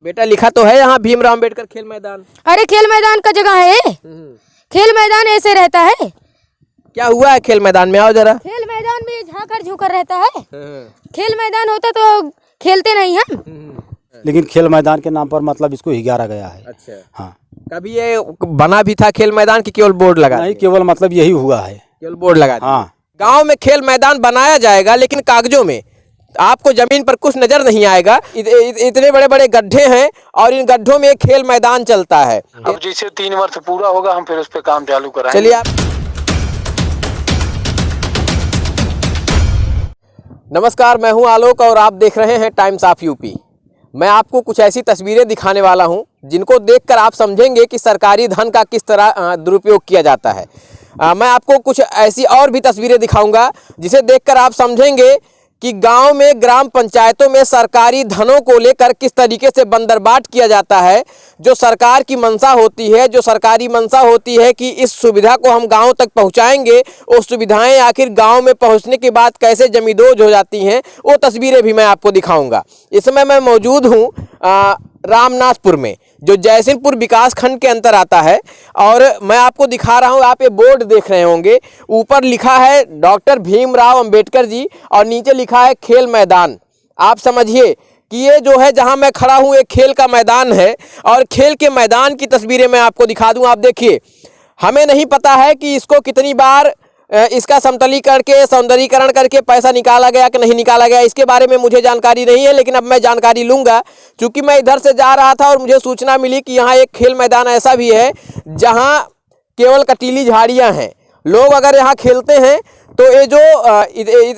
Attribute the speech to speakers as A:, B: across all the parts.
A: बेटा लिखा तो है यहाँ भीमराव अम्बेडकर खेल मैदान।
B: अरे खेल मैदान का जगह है, खेल मैदान ऐसे रहता है।
A: क्या हुआ है खेल मैदान में, आओ जरा।
B: खेल मैदान में झाकर झूकर रहता है। खेल मैदान होता तो खेलते नहीं हम।
C: लेकिन खेल मैदान के नाम पर मतलब इसको हिगारा गया है।
A: अच्छा।
C: हाँ,
A: कभी ये बना भी था खेल मैदान की केवल बोर्ड लगा?
C: नहीं, केवल मतलब यही हुआ है,
A: केवल बोर्ड लगा।
C: हाँ,
A: गांव में खेल मैदान बनाया जाएगा लेकिन कागजों में आपको जमीन पर कुछ नजर नहीं आएगा। इतने बड़े बड़े गड्ढे हैं और इन गड्ढों में खेल मैदान चलता है।
D: अब जैसे 3 वर्ष पूरा होगा हम फिर उस पर काम चालू कराएंगे।
A: चलिए आप। नमस्कार, मैं हूं आलोक और आप देख रहे हैं टाइम्स ऑफ यूपी। मैं आपको कुछ ऐसी तस्वीरें दिखाने वाला हूं जिनको देखकर आप समझेंगे कि सरकारी धन का किस तरह दुरुपयोग किया जाता है। मैं आपको कुछ ऐसी और भी तस्वीरें दिखाऊंगा जिसे देखकर आप समझेंगे कि गांव में ग्राम पंचायतों में सरकारी धनों को लेकर किस तरीके से बंदरबाट किया जाता है। जो सरकार की मंशा होती है, जो सरकारी मंशा होती है कि इस सुविधा को हम गांव तक पहुंचाएंगे, वो सुविधाएं आखिर गांव में पहुंचने के बाद कैसे जमींदोज हो जाती हैं, वो तस्वीरें भी मैं आपको दिखाऊंगा। इस समय मैं मौजूद हूं रामनाथपुर में, जो जयसिंहपुर विकास खंड के अंतर आता है। और मैं आपको दिखा रहा हूँ, आप ये बोर्ड देख रहे होंगे, ऊपर लिखा है डॉक्टर भीमराव अंबेडकर जी और नीचे लिखा है खेल मैदान। आप समझिए कि ये जो है जहाँ मैं खड़ा हूँ एक खेल का मैदान है और खेल के मैदान की तस्वीरें मैं आपको दिखा दूँ। आप देखिए, हमें नहीं पता है कि इसको कितनी बार इसका समतलीकरण के सौंदर्यीकरण करके पैसा निकाला गया कि नहीं निकाला गया, इसके बारे में मुझे जानकारी नहीं है। लेकिन अब मैं जानकारी लूँगा, क्योंकि मैं इधर से जा रहा था और मुझे सूचना मिली कि यहाँ एक खेल मैदान ऐसा भी है जहाँ केवल कटीली झाड़ियाँ हैं। लोग अगर यहाँ खेलते हैं तो ये जो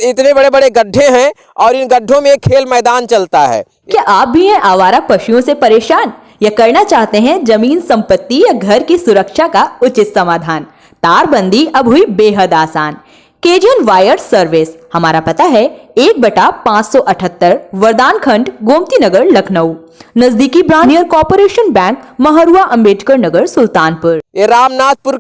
A: इतने बड़े बड़े गड्ढे हैं और इन गड्ढों में खेल मैदान चलता है।
E: क्या आप भी हैं आवारा पशुओं से परेशान या करना चाहते हैं जमीन संपत्ति या घर की सुरक्षा का उचित समाधान? तारबंदी अब हुई बेहद आसान। केजीएन वायर सर्विस, हमारा पता है 1/578 वरदान खंड, गोमती नगर, लखनऊ। नजदीकी branch near Corporation Bank, Mahrua, Ambedkar Nagar, Sultanpur.
A: ये रामनाथपुर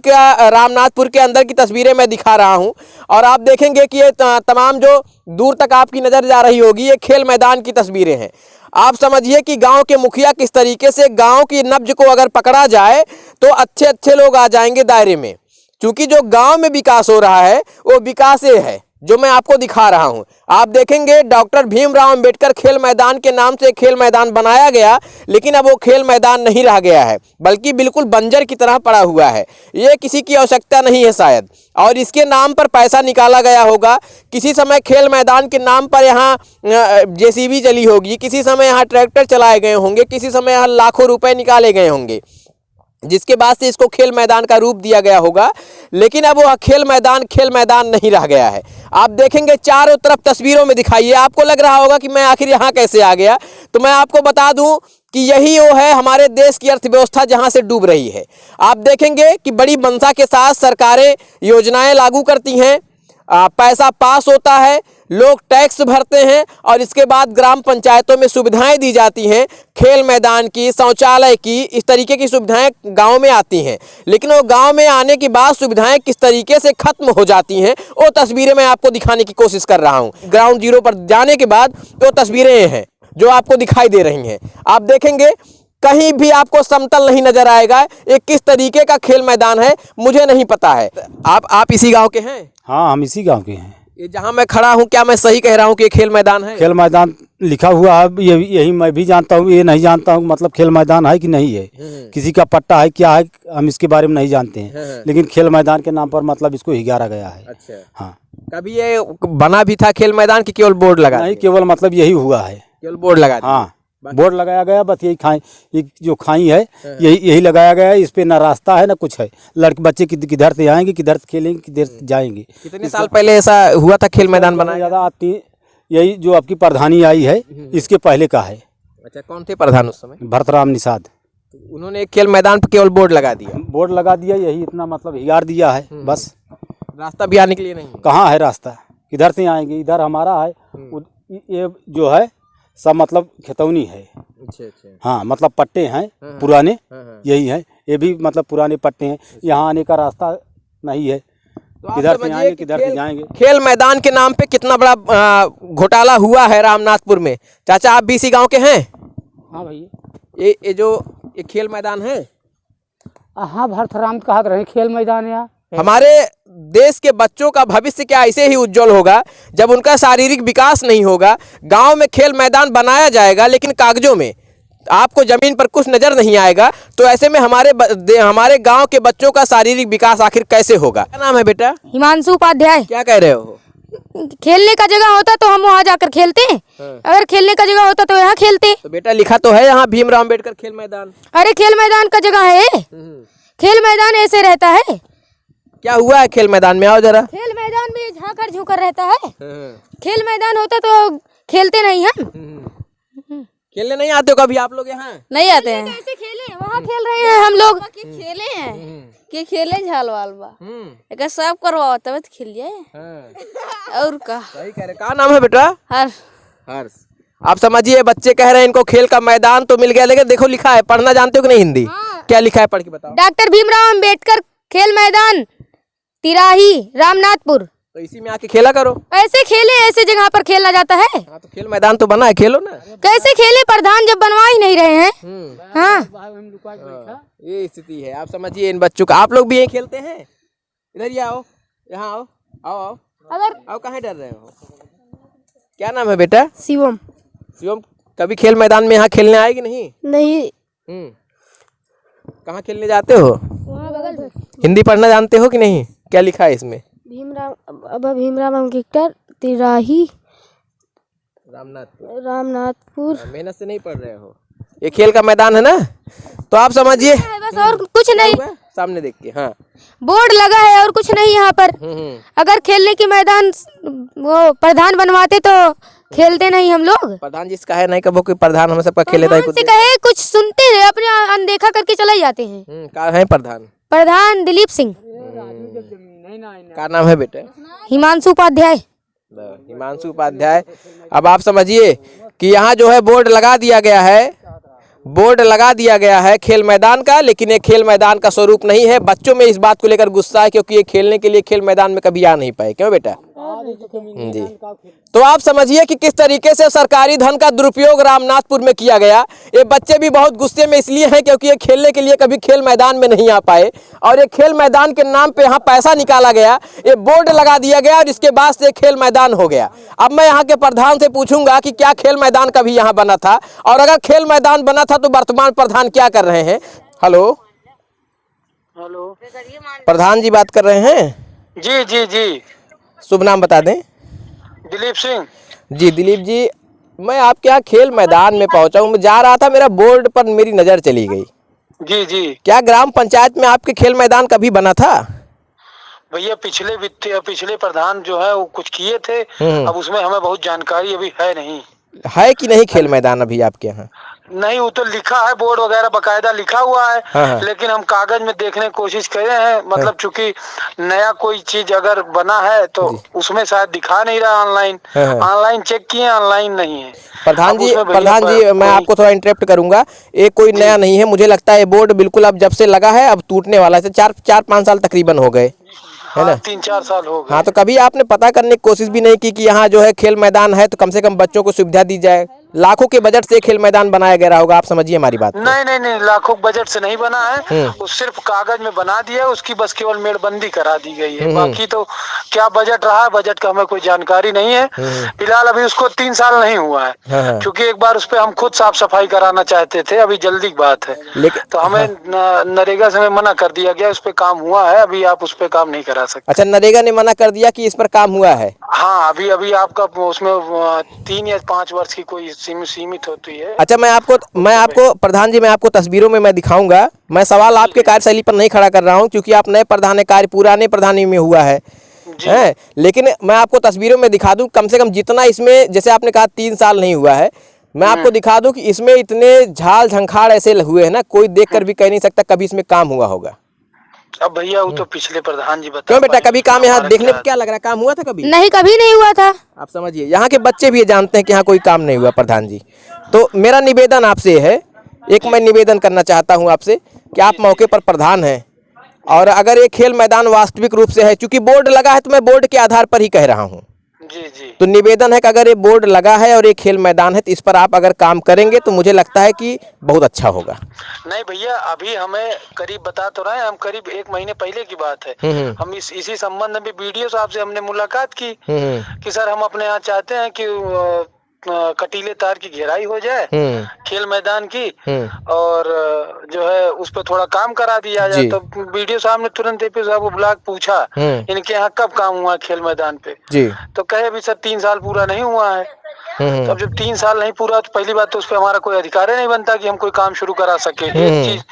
A: के अंदर की तस्वीरें मैं दिखा रहा हूं और आप देखेंगे कि ये तमाम जो दूर तक आपकी नजर जा रही होगी, ये खेल मैदान की तस्वीरें हैं। आप समझिए कि गांव के मुखिया किस तरीके से गांव की नब्ज को अगर पकड़ा जाए तो अच्छे अच्छे लोग आ जाएंगे दायरे में, क्योंकि जो गांव में विकास हो रहा है वो विकास ये है जो मैं आपको दिखा रहा हूं। आप देखेंगे डॉक्टर भीमराव अंबेडकर खेल मैदान के नाम से खेल मैदान बनाया गया, लेकिन अब वो खेल मैदान नहीं रह गया है, बल्कि बिल्कुल बंजर की तरह पड़ा हुआ है। ये किसी की आवश्यकता नहीं है शायद, और इसके नाम पर पैसा निकाला गया होगा। किसी समय खेल मैदान के नाम पर यहाँ जेसीबी चली होगी, किसी समय यहाँ ट्रैक्टर चलाए गए होंगे, किसी समय यहाँ लाखों रुपए निकाले गए होंगे, जिसके बाद से इसको खेल मैदान का रूप दिया गया होगा। लेकिन अब वो खेल मैदान नहीं रह गया है। आप देखेंगे चारों तरफ तस्वीरों में दिखाइए, आपको लग रहा होगा कि मैं आखिर यहाँ कैसे आ गया। तो मैं आपको बता दूं कि यही वो है हमारे देश की अर्थव्यवस्था जहाँ से डूब रही है। आप देखेंगे कि बड़ी मंशा के साथ सरकारें योजनाएं लागू करती हैं, पैसा पास होता है, लोग टैक्स भरते हैं और इसके बाद ग्राम पंचायतों में सुविधाएं दी जाती हैं, खेल मैदान की, शौचालय की, इस तरीके की सुविधाएं गांव में आती हैं। लेकिन वो गांव में आने के बाद सुविधाएं किस तरीके से खत्म हो जाती हैं, वो तस्वीरें मैं आपको दिखाने की कोशिश कर रहा हूं। ग्राउंड जीरो पर जाने के बाद वो तस्वीरें हैं जो आपको दिखाई दे रही हैं। आप देखेंगे कहीं भी आपको समतल नहीं नजर आएगा। ये किस तरीके का खेल मैदान है मुझे नहीं पता है। आप इसी गाँव के हैं?
C: हाँ, हम इसी गाँव के हैं।
A: ये जहाँ मैं खड़ा हूँ, क्या मैं सही कह रहा हूँ कि ये खेल मैदान है?
C: खेल मैदान लिखा हुआ है, यही मैं भी जानता हूँ, ये नहीं जानता हूँ मतलब खेल मैदान है कि नहीं है, किसी का पट्टा है क्या है, हम इसके बारे में नहीं जानते हैं। लेकिन खेल मैदान के नाम पर मतलब इसको हिगारा गया है। अच्छा। हाँ, कभी
A: ये बना भी था खेल मैदान की केवल बोर्ड लगा?
C: नहीं, केवल मतलब यही हुआ है,
A: केवल बोर्ड लगा।
C: हाँ, बोर्ड लगाया गया, बस यही जो खाई है यही लगाया गया है। इस पे ना रास्ता है ना कुछ है। लड़के बच्चे किधर से आएंगे, किधर से खेलेंगे, किधर से जाएंगे।
A: कितने साल पहले ऐसा हुआ था खेल मैदान बनाया?
C: ज़्यादा आती यही जो आपकी प्रधानी आई है इसके पहले का है।
A: अच्छा, कौन थे प्रधान उस समय?
C: भरतराम निषाद।
A: उन्होंने खेल मैदान पर केवल बोर्ड लगा दिया?
C: बोर्ड लगा दिया, यही इतना मतलब हिगार दिया है बस।
A: रास्ता भी आने के लिए नहीं?
C: कहाँ है रास्ता, किधर से आएंगे? इधर हमारा है, ये जो है सब मतलब खेतौनी है। अच्छा। हाँ, मतलब पट्टे हैं पुराने, यही है। ये भी मतलब पुराने पट्टे हैं, यहाँ आने का रास्ता नहीं है।
A: तो
C: किधर से आएंगे, किधर से जाएंगे।
A: खेल मैदान के नाम पे कितना बड़ा घोटाला हुआ है रामनाथपुर में। चाचा, आप भी इसी गांव के हैं?
F: हाँ भैया।
A: ये जो ये खेल मैदान है,
F: हाँ भरथराम कहत रहे खेल मैदान यहाँ।
A: हमारे देश के बच्चों का भविष्य क्या ऐसे ही उज्जवल होगा जब उनका शारीरिक विकास नहीं होगा। गांव में खेल मैदान बनाया जाएगा लेकिन कागजों में, आपको जमीन पर कुछ नजर नहीं आएगा। तो ऐसे में हमारे गांव के बच्चों का शारीरिक विकास आखिर कैसे होगा? क्या नाम है बेटा?
B: हिमांशु उपाध्याय।
A: क्या कह रहे हो?
B: खेलने का जगह होता तो हम वहाँ जाकर खेलते, अगर खेलने का जगह होता तो यहाँ खेलते।
A: तो बेटा लिखा तो है यहाँ भीमराव अंबेडकर खेल मैदान।
B: अरे खेल मैदान का जगह है, खेल मैदान ऐसे रहता है।
A: क्या हुआ है खेल मैदान में? आओ जरा।
B: खेल मैदान में झांकर झूकर रहता है, खेल मैदान होता तो खेलते नहीं हम।
A: खेलने नहीं आते हो कभी आप लोग यहाँ?
B: नहीं आते हैं। कैसे खेले? वहाँ खेल रहे हैं हम लोग।
G: खेले हैं कि खेले झाल वाल बा एक सब करवाओ तब तो खेल जाए और का।
A: सही कह रहे। क्या नाम है बेटा?
G: हर्ष।
A: आप समझिए बच्चे कह रहे हैं इनको खेल का मैदान तो मिल गया, लेकिन देखो लिखा है, पढ़ना जानते हो कि नहीं हिंदी? क्या लिखा है पढ़ के बताओ।
B: डॉक्टर भीमराव अंबेडकर खेल मैदान, तिराही, रामनाथपुर।
A: तो इसी में आके खेला करो।
B: ऐसे खेले, ऐसे जगह पर खेलना जाता है।
A: हाँ तो खेल मैदान तो बना है, खेलो ना।
B: कैसे खेले? प्रधान जब बनवा ही नहीं रहे हैं।
A: हाँ ये स्थिति है। आप समझिए इन बच्चों का। आप लोग भी यही खेलते हैं? इधर ही आओ, यहाँ आओ, आओ आओ।
B: अगर
A: आओ, कहाँ डर रहे हो? क्या नाम है बेटा?
B: शिवम।
A: शिवम, कभी खेल मैदान में यहाँ खेलने आए कि नहीं?
B: नहीं।
A: कहाँ खेलने जाते हो?
B: वहाँ बगल में।
A: हिंदी पढ़ना जानते हो कि नहीं? क्या लिखा है इसमें?
B: भीमराव अंबेडकर, तिराही, रामनाथपुर।
A: मेहनत से नहीं पढ़ रहे हो। ये खेल का मैदान है ना, तो आप समझिए
B: बस, और कुछ नहीं।
A: सामने देख के। हाँ
B: बोर्ड लगा है और कुछ नहीं यहाँ पर। अगर खेलने की मैदान वो प्रधान बनवाते तो खेलते नहीं हम लोग।
A: प्रधान जी का है नहीं, कबो कोई प्रधान हम सबका खेले था
B: से कहे कुछ सुनते हैं, अपने अनदेखा करके चले जाते हैं।
A: का है प्रधान?
B: प्रधान दिलीप सिंह।
A: क्या नाम है बेटे?
B: हिमांशु उपाध्याय।
A: हिमांशु उपाध्याय। अब आप समझिए कि यहाँ जो है बोर्ड लगा दिया गया है, बोर्ड लगा दिया गया है खेल मैदान का, लेकिन ये खेल मैदान का स्वरूप नहीं है। बच्चों में इस बात को लेकर गुस्सा है क्योंकि ये खेलने के लिए खेल मैदान में कभी आ नहीं पाए। क्यों बेटा? जी। तो आप समझिए कि किस तरीके से सरकारी धन का दुरुपयोग रामनाथपुर में किया गया। ये बच्चे भी बहुत गुस्से में इसलिए हैं क्योंकि ये खेलने के लिए कभी खेल मैदान में नहीं आ पाए, और ये खेल मैदान के नाम पे यहाँ पैसा निकाला गया, ये बोर्ड लगा दिया गया और इसके बाद से खेल मैदान हो गया। अब मैं यहाँ के प्रधान से पूछूंगा कि क्या खेल मैदान कभी यहाँ बना था, और अगर खेल मैदान बना था तो वर्तमान प्रधान क्या कर रहे हैं? हेलो
D: हेलो,
A: प्रधान जी बात कर रहे हैं?
D: जी जी जी।
A: शुभ नाम बता दें।
D: दिलीप सिंह।
A: जी दिलीप जी, मैं आपके यहाँ खेल मैदान में पहुंचा हूँ। मैं जा रहा था, मेरा बोर्ड पर मेरी नज़र चली गई।
D: जी जी।
A: क्या ग्राम पंचायत में आपके खेल मैदान कभी बना था?
D: भैया पिछले प्रधान जो है वो कुछ किए थे, अब उसमें हमें बहुत जानकारी अभी है नहीं।
A: है कि नहीं खेल मैदान अभी आपके यहाँ?
D: नहीं, वो तो लिखा है, बोर्ड वगैरह बकायदा लिखा हुआ है।
A: हाँ।
D: लेकिन हम कागज में देखने की कोशिश कर रहे हैं, मतलब चूंकि नया कोई चीज अगर बना है तो उसमें शायद दिखा नहीं रहा। ऑनलाइन चेक किए, ऑनलाइन नहीं है। प्रधान
A: जी मैं आपको थोड़ा इंटरप्ट करूंगा। ये कोई नया नहीं है, मुझे लगता है ये बोर्ड बिल्कुल अब जब से लगा है अब टूटने वाला है। 4-5 साल तकरीबन हो गए, है ना?
D: 3-4 साल हो गए।
A: हाँ, तो कभी आपने पता करने की कोशिश भी नहीं की कि यहाँ जो है खेल मैदान है तो कम से कम बच्चों को सुविधा दी जाए? लाखों के बजट से खेल मैदान बनाया गया होगा, आप समझिए हमारी बात।
D: नहीं, लाखों बजट से नहीं बना है, वो सिर्फ कागज में बना दिया, उसकी बस केवल मेड़बंदी करा दी गई है। बाकी तो क्या बजट रहा है, बजट का हमें कोई जानकारी नहीं है। फिलहाल अभी उसको 3 साल नहीं हुआ है, क्योंकि एक बार उस पर हम खुद साफ सफाई कराना चाहते थे, अभी जल्दी की बात है। तो हमें नरेगा से मना कर दिया गया, उस पर काम हुआ है, अभी आप उस पर काम नहीं करा सकते।
A: अच्छा, नरेगा ने मना कर दिया कि इस पर काम हुआ है?
D: हाँ, अभी आपका उसमें 3 या 5 वर्ष की कोई सीमित होती है।
A: अच्छा, मैं आपको प्रधान जी, मैं आपको तस्वीरों में मैं दिखाऊंगा। मैं सवाल आपके कार्यशैली पर नहीं खड़ा कर रहा हूं क्योंकि आप नए प्रधान है, कार्य पुराने प्रधानी में हुआ है, लेकिन मैं आपको तस्वीरों में दिखा दूं कम से कम जितना इसमें, जैसे आपने कहा 3 साल नहीं हुआ है, मैं आपको दिखा दूं कि इसमें इतने झाल झंखाड़ ऐसे हुए हैं ना, कोई देख कर भी कह नहीं सकता कभी इसमें काम हुआ होगा।
D: अब भैया वो तो पिछले प्रधान जी बता।
A: क्यों बेटा, कभी काम यहाँ देखने में क्या लग रहा है, काम हुआ था कभी?
B: नहीं, कभी नहीं हुआ था।
A: आप समझिए, यहाँ के बच्चे भी ये जानते हैं कि यहाँ कोई काम नहीं हुआ प्रधान जी। तो मेरा निवेदन आपसे है, एक मैं निवेदन करना चाहता हूँ आपसे कि आप मौके पर प्रधान हैं, और अगर ये खेल मैदान वास्तविक रूप से है, चूंकि बोर्ड लगा है तो मैं बोर्ड के आधार पर ही कह रहा हूँ,
D: जी जी।
A: तो निवेदन है कि अगर ये बोर्ड लगा है और ये खेल मैदान है तो इस पर आप अगर काम करेंगे तो मुझे लगता है कि बहुत अच्छा होगा।
D: नहीं भैया, अभी हमें करीब बता तो रहे हैं, हम करीब 1 महीने पहले की बात है, हम इसी संबंध में बीडीओ साहब से हमने मुलाकात की कि सर हम अपने यहाँ चाहते हैं कि कटीले तार की घेराई हो जाए खेल मैदान की, और जो है उस पर थोड़ा काम करा दिया जाए। तो बीडीओ साहब ने तुरंत एपी साहब को बुला के पूछा इनके यहाँ कब काम हुआ खेल मैदान पे
A: जी।
D: तो कहे अभी सर 3 साल पूरा नहीं हुआ है। तो अब जब 3 साल नहीं पूरा तो पहली बात तो उस पर हमारा कोई अधिकार ही नहीं बनता कि हम कोई काम शुरू करा सके, एक चीज।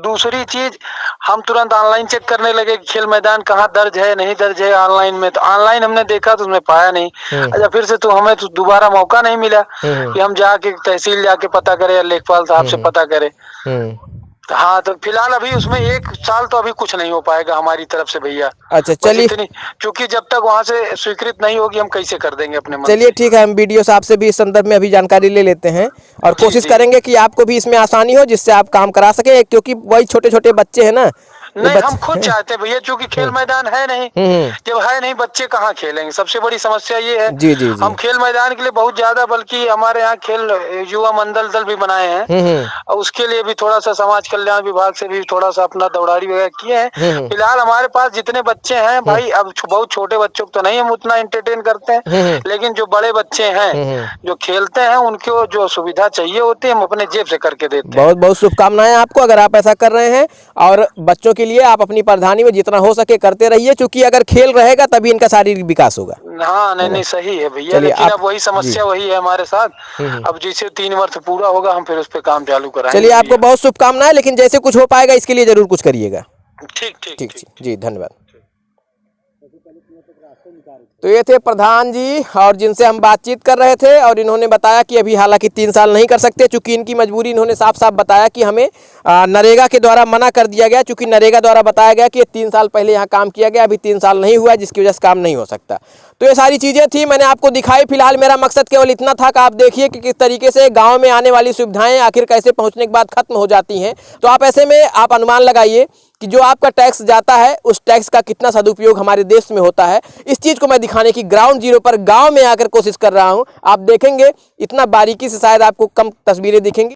D: दूसरी चीज, हम तुरंत ऑनलाइन चेक करने लगे कि खेल मैदान कहाँ दर्ज है नहीं दर्ज है ऑनलाइन में। तो ऑनलाइन हमने देखा तो उसमें पाया नहीं। अच्छा, फिर से तो हमें तो दोबारा मौका नहीं मिला कि हम जाके तहसील जाके पता करें या लेखपाल साहब से पता करें। हाँ, तो फिलहाल अभी उसमें 1 साल तो अभी कुछ नहीं हो पाएगा हमारी तरफ से भैया।
A: अच्छा चलिए,
D: क्योंकि जब तक वहाँ से स्वीकृत नहीं होगी हम कैसे कर देंगे अपने मन
A: चलिए
D: से।
A: ठीक है, हम बीडीओ साहब से भी इस संदर्भ में अभी जानकारी ले लेते हैं और कोशिश करेंगे कि आपको भी इसमें आसानी हो जिससे आप काम करा सके, क्योंकि वही छोटे छोटे बच्चे हैं ना।
D: नहीं, हम खुद चाहते हैं भैया, क्योंकि खेल मैदान है नहीं। जब है नहीं, बच्चे कहाँ खेलेंगे? सबसे बड़ी समस्या ये है।
A: जी जी जी।
D: हम खेल मैदान के लिए बहुत ज्यादा, बल्कि हमारे यहाँ खेल युवा मंडल दल भी बनाए हैं और उसके लिए भी थोड़ा सा समाज कल्याण विभाग से भी थोड़ा सा अपना दौड़ारी वगैरह किए हैं। फिलहाल हमारे पास जितने बच्चे हैं भाई, अब बहुत छोटे बच्चों को तो नहीं हम उतना एंटरटेन करते हैं, लेकिन जो बड़े बच्चे हैं जो खेलते हैं उनको जो सुविधा चाहिए होती है हम अपने जेब से करके देते हैं।
A: बहुत बहुत शुभकामनाएं आपको, अगर आप ऐसा कर रहे हैं। और बच्चों के लिए आप अपनी प्रधानी में जितना हो सके करते रहिए, क्योंकि अगर खेल रहेगा तभी इनका शारीरिक विकास होगा।
D: हाँ, नहीं सही है भैया, लेकिन अब वही समस्या वही है हमारे साथ। अब जैसे 3 वर्ष पूरा होगा हम फिर उस पर काम चालू कराएंगे।
A: चलिए, आपको बहुत शुभकामनाएं, लेकिन जैसे कुछ हो पाएगा इसके लिए जरूर कुछ करिएगा।
D: ठीक ठीक
A: ठीक जी, धन्यवाद। तो ये थे प्रधान जी और जिनसे हम बातचीत कर रहे थे, और इन्होंने बताया कि अभी हालांकि 3 साल नहीं कर सकते, चूंकि इनकी मजबूरी, इन्होंने साफ साफ बताया कि हमें नरेगा के द्वारा मना कर दिया गया, चूंकि नरेगा द्वारा बताया गया कि 3 साल पहले यहाँ काम किया गया, अभी 3 साल नहीं हुआ, जिसकी वजह से काम नहीं हो सकता। तो ये सारी चीज़ें थी, मैंने आपको दिखाई। फिलहाल मेरा मकसद केवल इतना था कि आप देखिए कि किस तरीके से गाँव में आने वाली सुविधाएँ आखिर कैसे पहुँचने के बाद खत्म हो जाती हैं। तो आप ऐसे में आप अनुमान लगाइए कि जो आपका टैक्स जाता है उस टैक्स का कितना सदुपयोग हमारे देश में होता है। इस चीज़ को मैं दिखाने की ग्राउंड जीरो पर गांव में आकर कोशिश कर रहा हूं। आप देखेंगे इतना बारीकी से शायद आपको कम तस्वीरें दिखेंगी।